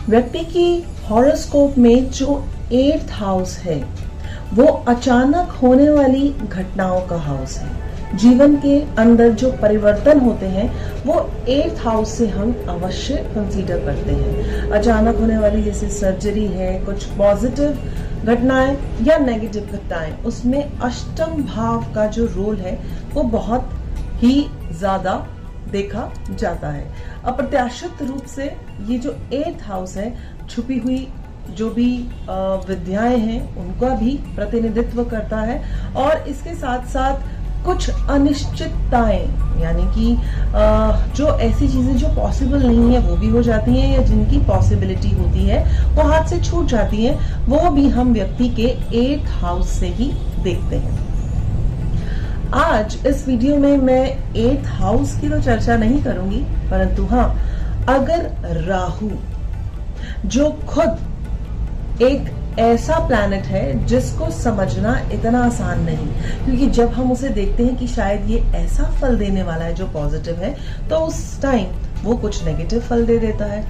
व्यक्ति की हॉरोस्कोप में जो 8th हाउस है वो अचानक होने वाली घटनाओं का हाउस है। जीवन के अंदर जो परिवर्तन होते हैं वो 8th हाउस से हम अवश्य कंसीडर करते हैं। अचानक होने वाली जैसे सर्जरी है, कुछ पॉजिटिव घटनाएं या नेगेटिव घटनाएं, उसमें अष्टम भाव का जो रोल है वो बहुत ही ज्यादा देखा जाता है। अप्रत्याशित रूप से ये जो 8th हाउस है छुपी हुई जो भी विद्याएं हैं उनका भी प्रतिनिधित्व करता है, और इसके साथ साथ कुछ अनिश्चितताएं यानी कि जो ऐसी चीजें जो पॉसिबल नहीं है वो भी हो जाती हैं, या जिनकी पॉसिबिलिटी होती है वो हाथ से छूट जाती हैं, वो भी हम व्यक्ति के 8th हाउस से ही देखते हैं। आज इस वीडियो में मैं 8th हाउस की तो चर्चा नहीं करूंगी, परंतु हाँ, अगर राहु जो खुद एक ऐसा प्लैनेट है जिसको समझना इतना आसान नहीं, क्योंकि जब हम उसे देखते हैं कि शायद ये ऐसा फल देने वाला है जो पॉजिटिव है, तो उस टाइम वो कुछ नेगेटिव फल दे देता है,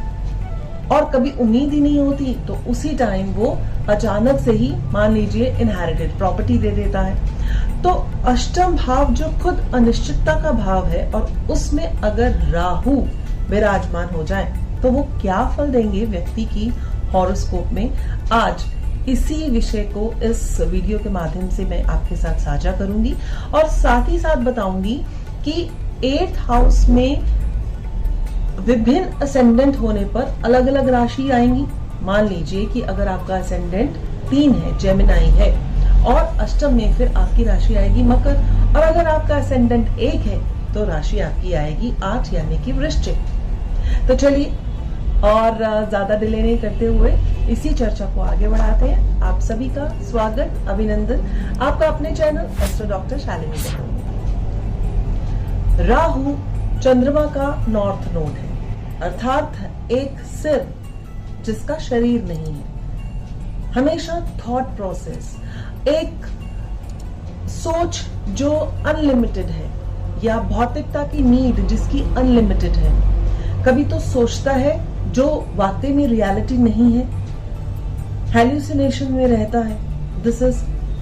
और कभी उम्मीद ही नहीं होती तो उसी टाइम वो अचानक से ही मान लीजिए इनहेरिटेड प्रॉपर्टी दे देता है। तो अष्टम भाव जो खुद अनिश्चितता का भाव है और उसमें अगर राहु विराजमान हो जाए तो वो क्या फल देंगे व्यक्ति की हॉरोस्कोप में, आज इसी विषय को इस वीडियो के माध्यम से मैं आपके साथ साझा करूंगी, और साथ ही साथ बताऊंगी कि 8th हाउस में विभिन्न असेंडेंट होने पर अलग अलग राशि आएंगी। मान लीजिए कि अगर आपका असेंडेंट 3 है, जेमिनाई है, और अष्टम में फिर आपकी राशि आएगी मकर, और अगर आपका असेंडेंट 1 है तो राशि आपकी आएगी 8 यानी कि वृश्चिक। तो चलिए और ज्यादा डिले नहीं करते हुए इसी चर्चा को आगे बढ़ाते हैं। आप सभी का स्वागत, अभिनंदन, आपका अपने चैनल एस्ट्रो डॉक्टर शालिनी में। राहु चंद्रमा का नॉर्थ नोड है, अर्थात एक सिर जिसका शरीर नहीं है। हमेशा थॉट प्रोसेस, एक सोच जो अनलिमिटेड है, या भौतिकता की नीड जिसकी अनलिमिटेड है। कभी तो सोचता है जो वाकई में रियलिटी नहीं है, हैल्यूसिनेशन में रहता है। दिस इज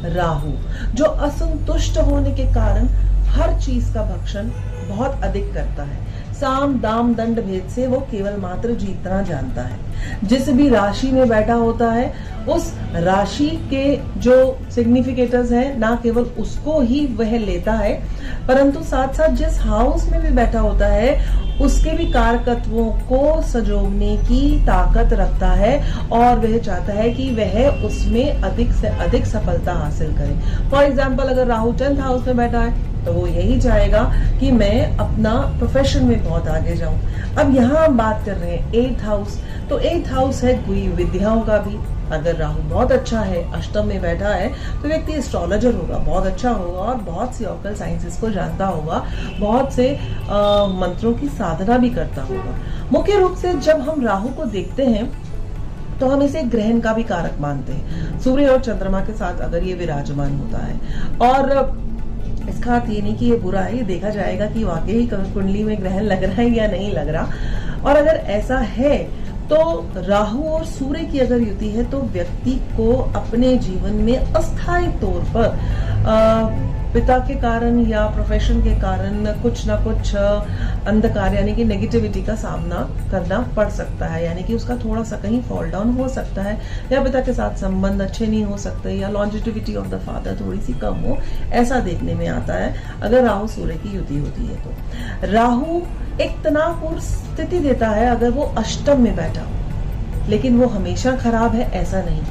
राहु, जो असंतुष्ट होने के कारण हर चीज का भक्षण बहुत अधिक करता है। साम दाम दंड भेद से वो केवल मात्र जीतना जानता है। जिस भी राशि में बैठा होता है उस राशि के जो सिग्निफिकेटर्स हैं, ना केवल उसको ही वह लेता है, परंतु साथ साथ जिस हाउस में भी बैठा होता है उसके भी कारकत्वों को संजोगने की ताकत रखता है, और वह चाहता है कि वह उसमें अधिक से अधिक सफलता हासिल करे। फॉर एग्जाम्पल, अगर राहु 10th हाउस में बैठा है तो वो यही चाहेगा कि मैं अपना प्रोफेशन में बहुत आगे जाऊं। अब यहाँ हम बात कर रहे हैं 8th हाउस, तो 8th हाउस है कोई विद्याओं का भी। अगर राहु बहुत अच्छा है, अष्टम में बैठा है, तो व्यक्ति एस्ट्रोलॉजर होगा, बहुत अच्छा होगा, और बहुत सी ऑकल्ट साइंसेस को जानता होगा, बहुत से मंत्रों की साधना भी करता होगा। मुख्य रूप से जब हम राहु को देखते हैं तो हम इसे ग्रहण का भी कारक मानते हैं। सूर्य और चंद्रमा के साथ अगर ये विराजमान होता है, और इसका अर्थ ये नहीं कि ये बुरा है, ये देखा जाएगा कि वाकई ही कुंडली में ग्रहण लग रहा है या नहीं लग रहा। और अगर ऐसा है तो राहु और सूर्य की अगर युति है तो व्यक्ति को अपने जीवन में अस्थायी तौर पर पिता के कारण या प्रोफेशन के कारण कुछ ना कुछ अंधकार यानी कि नेगेटिविटी का सामना करना पड़ सकता है, यानी कि उसका थोड़ा सा कहीं फॉल डाउन हो सकता है, या पिता के साथ संबंध अच्छे नहीं हो सकते, या लॉन्जिटिविटी ऑफ द फादर थोड़ी सी कम हो, ऐसा देखने में आता है अगर राहु सूर्य की युति होती है तो। राहु एक तनावपूर्ण स्थिति देता है अगर वो अष्टम में बैठा हो, लेकिन वो हमेशा खराब है ऐसा नहीं।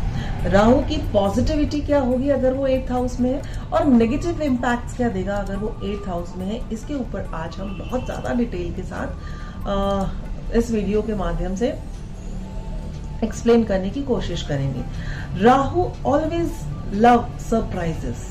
राहु की पॉजिटिविटी क्या होगी अगर वो 8th हाउस में है, और नेगेटिव इम्पैक्ट्स क्या देगा अगर वो 8th हाउस में है, इसके ऊपर आज हम बहुत ज्यादा डिटेल के साथ इस वीडियो के माध्यम से एक्सप्लेन करने की कोशिश करेंगे। राहु ऑलवेज लव सरप्राइजेस,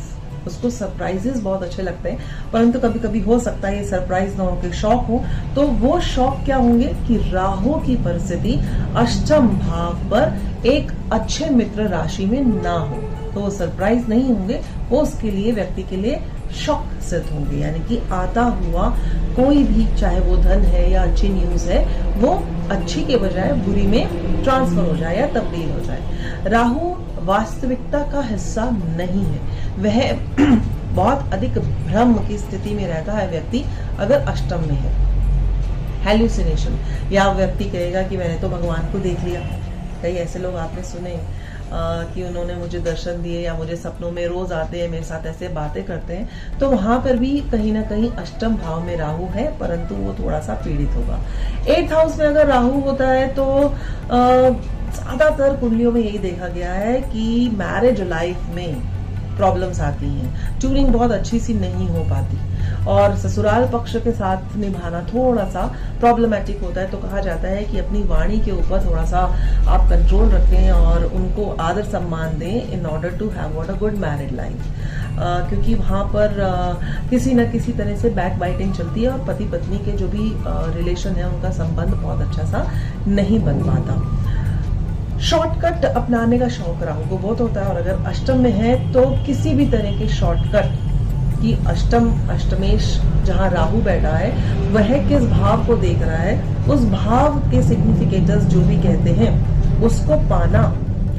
उसको सरप्राइजेस बहुत अच्छे लगते हैं, परंतु कभी कभी हो सकता है ये सरप्राइज ना होकर शॉक हो। तो वो शॉक क्या होंगे कि राहु की परिस्थिति अष्टम भाव पर एक अच्छे मित्र राशि में ना हो। तो वो सरप्राइज नहीं होंगे, वो उसके लिए व्यक्ति के लिए शॉक सिद्ध होंगे। यानी कि आता हुआ कोई भी, चाहे वो धन है या अच्छी न्यूज है, वो अच्छी के बजाय बुरी में ट्रांसफर हो जाए या तब्दील हो जाए। राहु वास्तविकता का हिस्सा नहीं है, वह बहुत अधिक भ्रम की स्थिति में रहता है व्यक्ति अगर अष्टम में है। हेल्यूसिनेशन, या व्यक्ति कहेगा कि मैंने तो भगवान को देख लिया। कई ऐसे लोग आपने सुने कि उन्होंने मुझे दर्शन दिए या मुझे सपनों में रोज आते हैं, मेरे साथ ऐसे बातें करते हैं। तो वहां पर भी कहीं ना कहीं अष्टम भाव में राहु है, परंतु वो थोड़ा सा पीड़ित होगा। 8th हाउस में अगर राहु होता है तो ज्यादातर कुंडलियों में यही देखा गया है कि मैरिज लाइफ में प्रॉब्लम्स आती हैं, ट्यूनिंग बहुत अच्छी सी नहीं हो पाती और ससुराल पक्ष के साथ निभाना थोड़ा सा प्रॉब्लमेटिक होता है। तो कहा जाता है कि अपनी वाणी के ऊपर थोड़ा सा आप कंट्रोल रखें और उनको आदर सम्मान दें in order to have what a good married life, क्योंकि वहां पर किसी न किसी तरह से बैक बाइटिंग चलती है और पति पत्नी के जो भी रिलेशन है उनका संबंध बहुत अच्छा सा नहीं बन पाता। शॉर्टकट अपनाने का शौक राहु को बहुत होता है और अगर अष्टम में है तो किसी भी तरह के शॉर्टकट की अष्टमेश जहां राहु बैठा है वह किस भाव को देख रहा है, उस भाव के सिग्निफिकेटर्स जो भी कहते हैं उसको पाना,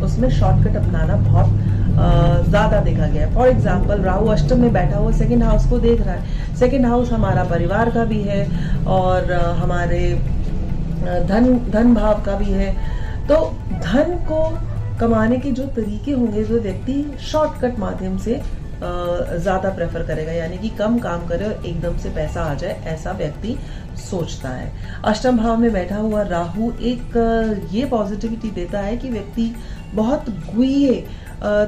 उसमें शॉर्टकट अपनाना बहुत ज्यादा देखा गया है। फॉर एग्जाम्पल राहु अष्टम में बैठा हुआ सेकंड हाउस को देख रहा है। सेकंड हाउस हमारा परिवार का भी है और हमारे धन भाव का भी है। तो धन को कमाने के जो तरीके होंगे वो व्यक्ति शॉर्टकट माध्यम से ज्यादा प्रेफर करेगा, यानी कि कम काम करे और एकदम से पैसा आ जाए, ऐसा व्यक्ति सोचता है। अष्टम भाव में बैठा हुआ राहु एक ये पॉजिटिविटी देता है कि व्यक्ति बहुत गुह्य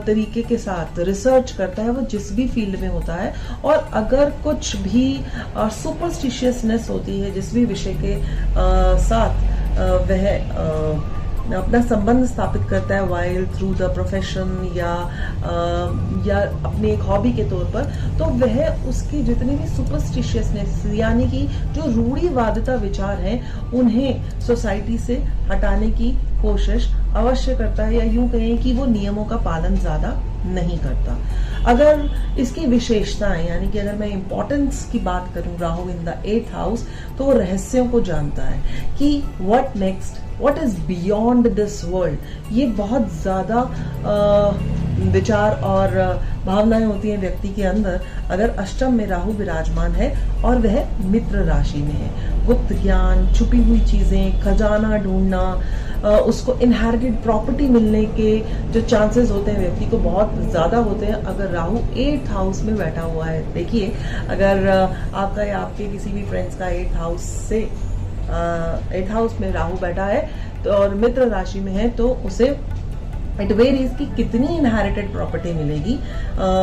तरीके के साथ रिसर्च करता है, वो जिस भी फील्ड में होता है, और अगर कुछ भी सुपरस्टिशियसनेस होती है जिस भी विषय के साथ वह अपना संबंध स्थापित करता है वाइल थ्रू द प्रोफेशन या अपने एक हॉबी के तौर पर, तो वह उसकी जितनी भी सुपरस्टिशियसनेस यानी कि जो रूढ़िवादिता विचार हैं उन्हें सोसाइटी से हटाने की कोशिश अवश्य करता है, या यूं कहें कि वो नियमों का पालन ज्यादा नहीं करता। अगर इसकी विशेषताएं यानी कि अगर मैं इंपॉर्टेंस की बात करूं Rahu in the 8th house, तो वो रहस्यों को जानता है कि what next, what is beyond this world. ये बहुत ज्यादा विचार और भावनाएं होती हैं व्यक्ति के अंदर अगर अष्टम में राहु विराजमान है और वह मित्र राशि में है। गुप्त ज्ञान, छुपी हुई चीजें, खजाना ढूंढना, उसको इनहेरिटेड प्रॉपर्टी मिलने के जो चांसेस होते हैं व्यक्ति को बहुत ज्यादा होते हैं अगर राहु 8th हाउस में बैठा हुआ है। देखिए अगर आपका या आपके किसी भी फ्रेंड्स का 8th हाउस से 8th हाउस में राहु बैठा है तो और मित्र राशि में है तो उसे इट वेरीज कि कितनी इनहेरिटेड प्रॉपर्टी मिलेगी,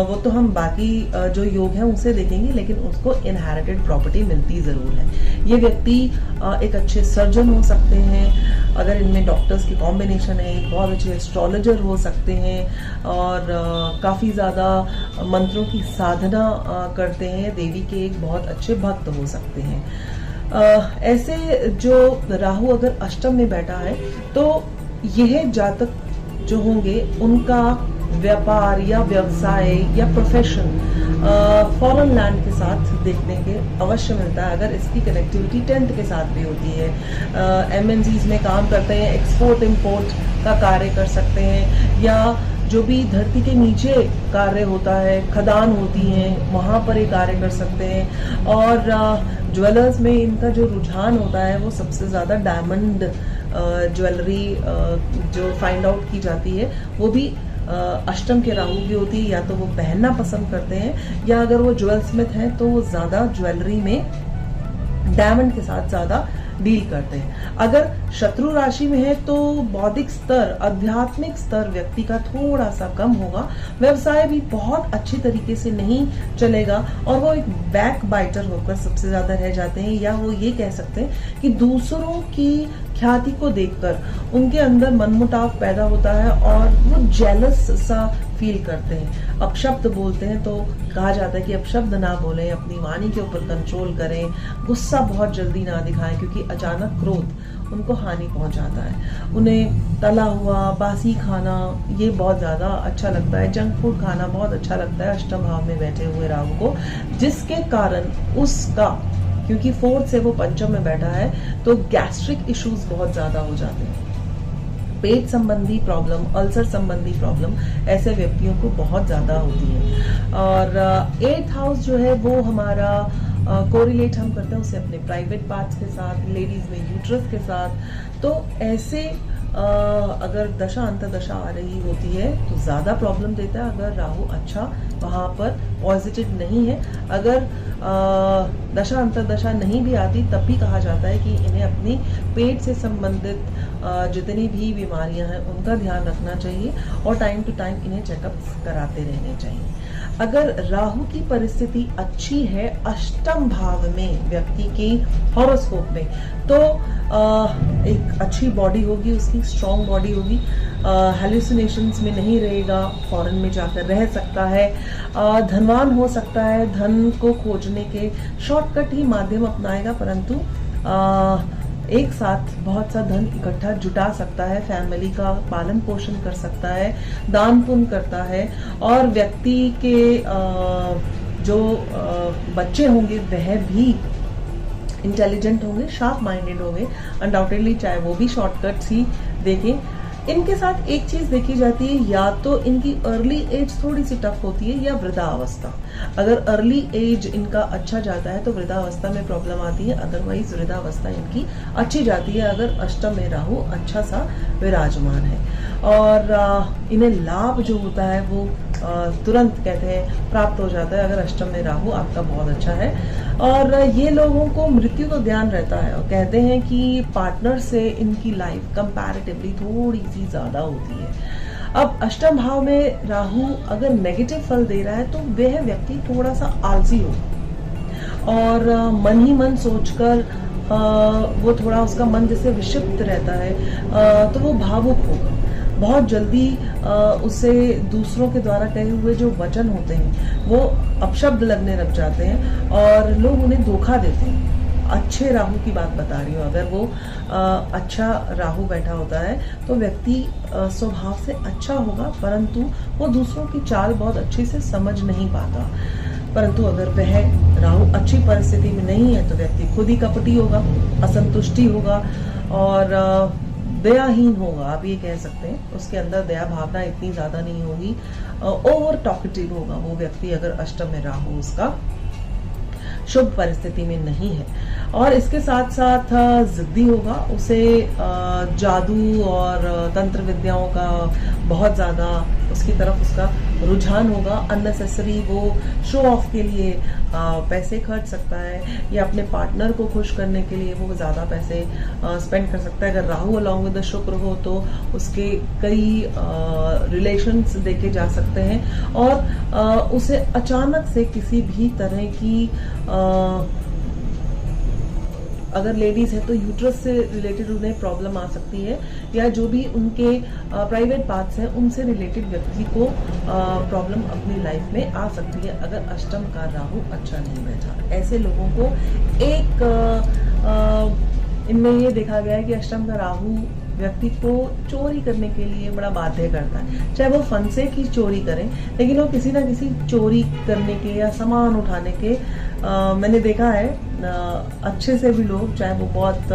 वो तो हम बाकी जो योग है उसे देखेंगे, लेकिन उसको इनहेरिटेड प्रॉपर्टी मिलती जरूर है। ये व्यक्ति एक अच्छे सर्जन हो सकते हैं अगर इनमें डॉक्टर्स की कॉम्बिनेशन है, एक बहुत अच्छे एस्ट्रोलॉजर हो सकते हैं और काफी ज्यादा मंत्रों की साधना करते हैं, देवी के एक बहुत अच्छे भक्त हो सकते हैं। ऐसे जो राहु अगर अष्टम में बैठा है तो यह जातक जो होंगे उनका व्यापार या व्यवसाय या प्रोफेशन फॉरेन लैंड के साथ देखने के अवश्य मिलता है अगर इसकी कनेक्टिविटी 10th के साथ भी होती है। एमएनसीज में काम करते हैं, एक्सपोर्ट इंपोर्ट का कार्य कर सकते हैं, या जो भी धरती के नीचे कार्य होता है, खदान होती हैं, वहां पर ये कार्य कर सकते हैं। और ज्वेलर्स में इनका जो रुझान होता है वो सबसे ज्यादा डायमंड ज्वेलरी जो फाइंड आउट की जाती है वो भी अष्टम के राहु की होती है, या तो वो पहनना पसंद करते हैं या अगर वो ज्वेल स्मिथ हैं तो वो ज्यादा ज्वेलरी में डायमंड के साथ ज्यादा डील करते हैं। अगर शत्रु राशि में है तो बौद्धिक स्तर, आध्यात्मिक स्तर व्यक्ति का थोड़ा सा कम होगा, व्यवसाय भी बहुत अच्छी तरीके से नहीं चलेगा और वो एक बैक बाइटर होकर सबसे ज्यादा रह जाते हैं, या वो ये कह सकते हैं कि दूसरों की ख्याति को देखकर उनके अंदर मनमुटाव पैदा होता है और वो जेलस सा फील करते हैं। अपशब्द बोलते हैं तो कहा जाता है कि अपशब्द ना बोलें, अपनी वाणी के ऊपर कंट्रोल करें, गुस्सा बहुत जल्दी ना दिखाएं, क्योंकि अचानक क्रोध उनको हानि पहुंचाता है। उन्हें तला हुआ बासी खाना ये बहुत ज़्यादा अच्छा लगता है, जंक फूड खाना बहुत अच्छा लगता है अष्टम भाव में बैठे हुए राहु को, जिसके कारण उसका, क्योंकि फोर्थ से वो पंचम में बैठा है, तो गैस्ट्रिक इश्यूज बहुत ज़्यादा हो जाते हैं। पेट संबंधी प्रॉब्लम, अल्सर संबंधी प्रॉब्लम ऐसे व्यक्तियों को बहुत ज्यादा होती है। और 8th हाउस जो है वो हमारा कोरिलेट हम करते हैं उसे अपने प्राइवेट पार्ट्स के साथ, लेडीज में यूट्रस के साथ। तो ऐसे अगर दशा अंतर्दशा आ रही होती है तो ज्यादा प्रॉब्लम देता है अगर राहु अच्छा वहां पर पॉजिटिव नहीं है। अगर दशा अंतर्दशा नहीं भी आती तब भी कहा जाता है कि इन्हें अपनी पेट से संबंधित जितनी भी बीमारियां हैं उनका ध्यान रखना चाहिए और टाइम टू टाइम इन्हें चेकअप कराते रहने चाहिए। अगर राहु की परिस्थिति अच्छी है अष्टम भाव में व्यक्ति की हॉरोस्कोप में, तो एक अच्छी बॉडी होगी, उसकी स्ट्रॉन्ग बॉडी होगी, हेलुसिनेशंस में नहीं रहेगा, फॉरेन में जाकर रह सकता है, धनवान हो सकता है, धन को खोजने के शॉर्टकट ही माध्यम अपनाएगा, परंतु एक साथ बहुत सा धन इकट्ठा जुटा सकता है, फैमिली का पालन पोषण कर सकता है, दान पुण्य करता है, और व्यक्ति के जो बच्चे होंगे वह भी इंटेलिजेंट होंगे, शार्प माइंडेड होंगे अनडाउटेडली, चाहे वो भी शॉर्टकट्स ही देखें। इनके साथ एक चीज देखी जाती है, या तो इनकी अर्ली एज थोड़ी सी टफ होती है या वृद्धावस्था। अगर अर्ली एज इनका अच्छा जाता है तो वृद्धावस्था में प्रॉब्लम आती है, अदरवाइज वृद्धावस्था इनकी अच्छी जाती है अगर अष्टम में राहु अच्छा सा विराजमान है। और इन्हें लाभ जो होता है वो तुरंत कहते हैं प्राप्त हो जाता है अगर अष्टम में राहु आपका बहुत अच्छा है। और ये लोगों को मृत्यु का ज्ञान रहता है और कहते हैं कि पार्टनर से इनकी लाइफ कंपैरेटिवली थोड़ी सी ज्यादा होती है। अब अष्टम भाव में राहु अगर नेगेटिव फल दे रहा है तो वह व्यक्ति थोड़ा सा आलसी होगा और मन ही मन सोचकर वो थोड़ा उसका मन जैसे विक्षिप्त रहता है, तो वो भावुक होगा। बहुत जल्दी उसे दूसरों के द्वारा कहे हुए जो वचन होते हैं वो अपशब्द लगने लग जाते हैं और लोग उन्हें धोखा देते हैं। अच्छे राहु की बात बता रही हूँ, अगर वो अच्छा राहु बैठा होता है तो व्यक्ति स्वभाव से अच्छा होगा, परंतु वो दूसरों की चाल बहुत अच्छे से समझ नहीं पाता। परंतु अगर वह राहु अच्छी परिस्थिति में नहीं है तो व्यक्ति खुद ही कपटी होगा, असंतुष्टि होगा और दयाहीन होगा, आप ये कह सकते हैं। उसके अंदर दया भावना इतनी ज्यादा नहीं होगी, ओवर टॉकेटिव होगा वो व्यक्ति अगर अष्टम में राहु उसका शुभ परिस्थिति में नहीं है। और इसके साथ साथ जिद्दी होगा, उसे जादू और तंत्र विद्याओं का बहुत ज्यादा उसकी तरफ उसका रुझान होगा। अननेसेसरी वो शो ऑफ के लिए पैसे खर्च सकता है या अपने पार्टनर को खुश करने के लिए वो ज्यादा पैसे स्पेंड कर सकता है। अगर राहु अलॉन्ग विद द शुक्र हो तो उसके कई रिलेशंस देखे जा सकते हैं और उसे अचानक से किसी भी तरह की अगर लेडीज है तो यूट्रस से रिलेटेड उन्हें प्रॉब्लम आ सकती है या जो भी उनके प्राइवेट पार्ट्स हैं उनसे रिलेटेड व्यक्ति को प्रॉब्लम अपनी लाइफ में आ सकती है अगर अष्टम का राहु अच्छा नहीं बैठा। ऐसे लोगों को एक इनमें ये देखा गया है कि अष्टम का राहु व्यक्ति को चोरी करने के लिए बड़ा बाध्य करता है, चाहे वो फन से की चोरी करें, लेकिन वो किसी ना किसी चोरी करने के या सामान उठाने के मैंने देखा है अच्छे से भी लोग, चाहे वो बहुत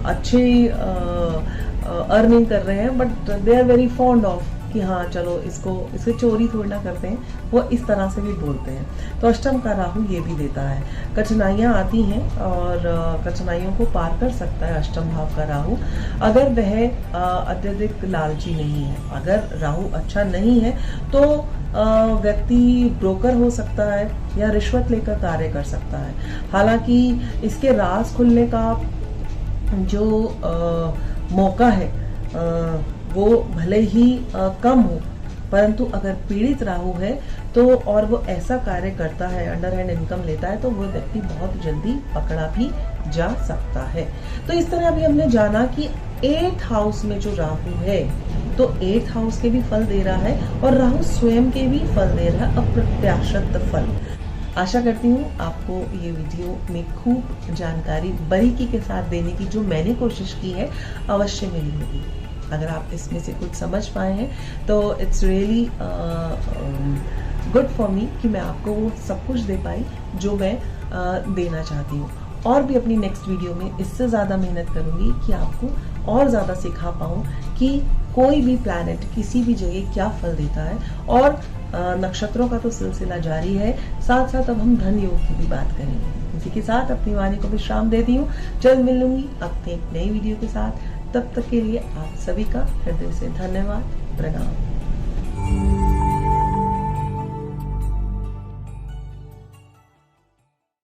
अच्छी अर्निंग कर रहे हैं, but they are very fond of कि हाँ चलो इससे चोरी थोड़ी ना करते हैं, वो इस तरह से भी बोलते हैं। तो अष्टम का राहु ये भी देता है, कठिनाइयां आती हैं और कठिनाइयों को पार कर सकता है अष्टम भाव का राहु अगर वह अत्यधिक लालची नहीं है। अगर राहु अच्छा नहीं है तो व्यक्ति ब्रोकर हो सकता है या रिश्वत लेकर कार्य कर सकता है। हालांकि इसके राज खुलने का जो मौका है वो भले ही कम हो, परंतु अगर पीड़ित राहु है तो और वो ऐसा कार्य करता है, अंडर हैंड इनकम लेता है, तो वो व्यक्ति बहुत जल्दी पकड़ा भी जा सकता है। तो इस तरह अभी हमने जाना कि 8th हाउस में जो राहु है तो 8th हाउस के भी फल दे रहा है और राहु स्वयं के भी फल दे रहा है, अप्रत्याशित फल। आशा करती हूँ आपको ये वीडियो में खूब जानकारी बारीकी के साथ देने की जो मैंने कोशिश की है अवश्य मिली होगी। अगर आप इसमें से कुछ समझ पाए हैं तो it's really good for me कि मैं आपको वो सब कुछ दे पाई जो मैं देना चाहती हूँ। और भी अपनी नेक्स्ट वीडियो में इससे ज़्यादा मेहनत करूँगी कि आपको और ज़्यादा सिखा पाऊँ कि कोई भी प्लैनेट किसी भी जगह क्या फल देता है। और नक्षत्रों का तो सिलसिला जारी है, साथ साथ अब हम धन योग की भी बात करेंगे। इसी के साथ अपनी वाणी को विश्राम देती हूँ। जल्द मिलूंगी अपने एक नई वीडियो के साथ। तब तक के लिए आप सभी का हृदय से धन्यवाद, प्रणाम।